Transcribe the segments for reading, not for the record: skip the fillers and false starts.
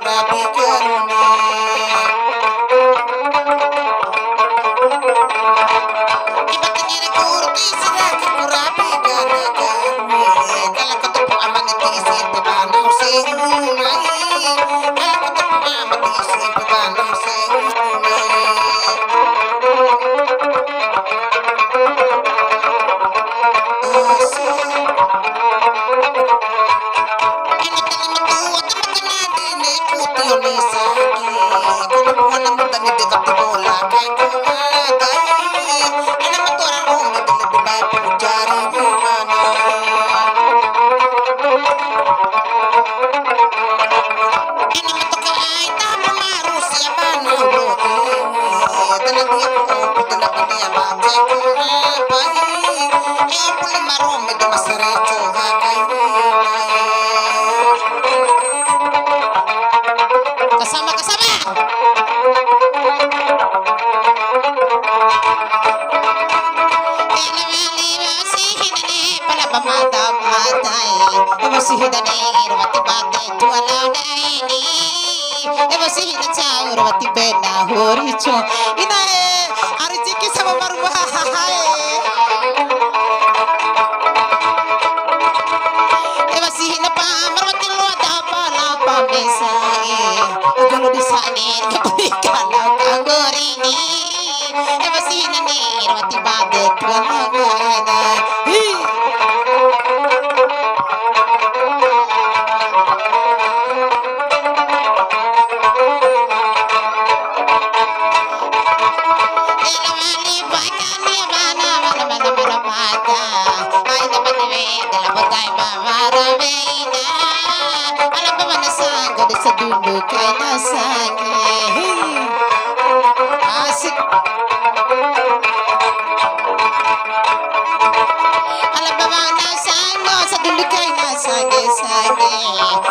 kurabi garuni. Iba't tingin kurti sila kurabi garagani. Kala ko to po aman itisip pabanaw sa umay. Kala ko to po aman itisip pabanaw sa umay. Kasama-kasama. Asik. Alam ba mga nasano sa dulikay na sage-sage.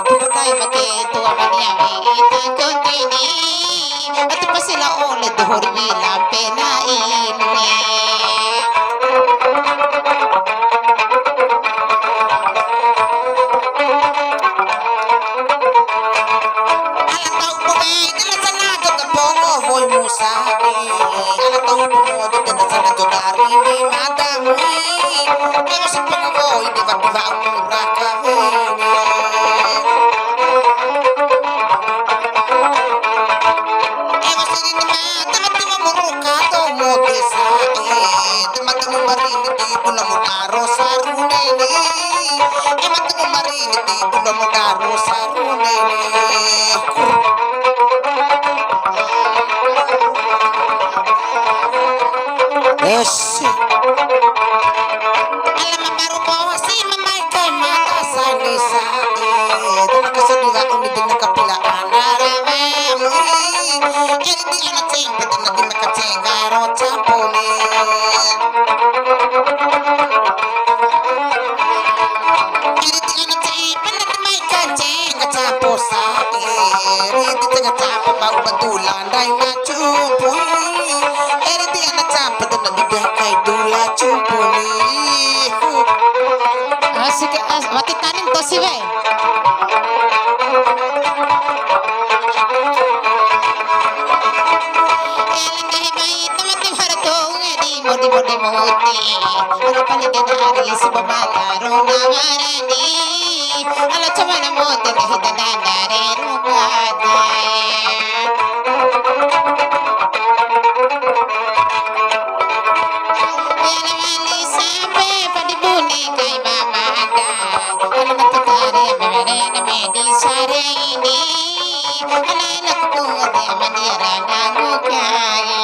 Tupatay makito ang maniyamitan kuntini. At pa sila ulit duhuri bilang penaini. Alam tau po eh, dala sa nato ka pongo, boy musaki. Alam tau po mo, dala sa nato dari ni madami. Pero sa pangboy, di ba ang mura ka yes. Alam mo meron po si mamay kay mata sa nisati. Dala ka sa duga kung hindi nakapilaan na ramay. Yan hindi anak siyempre din na din nakatsingaro sa puli. Yan hindi anak siyempre na din may katsing at sa posati. Hindi tanga tapa bago batulan dahil na chupoy. Hindi anak siyempre din na din kay dula chupoy. Sige, matitanim to si Wey. Elang kahit mahit na matimaratong di mo. Ano paligyan na ari si babalarong namarani. Alat sa mana mo, kahit na narirong baday. Ini, anak-anak ko, di manira na mukha.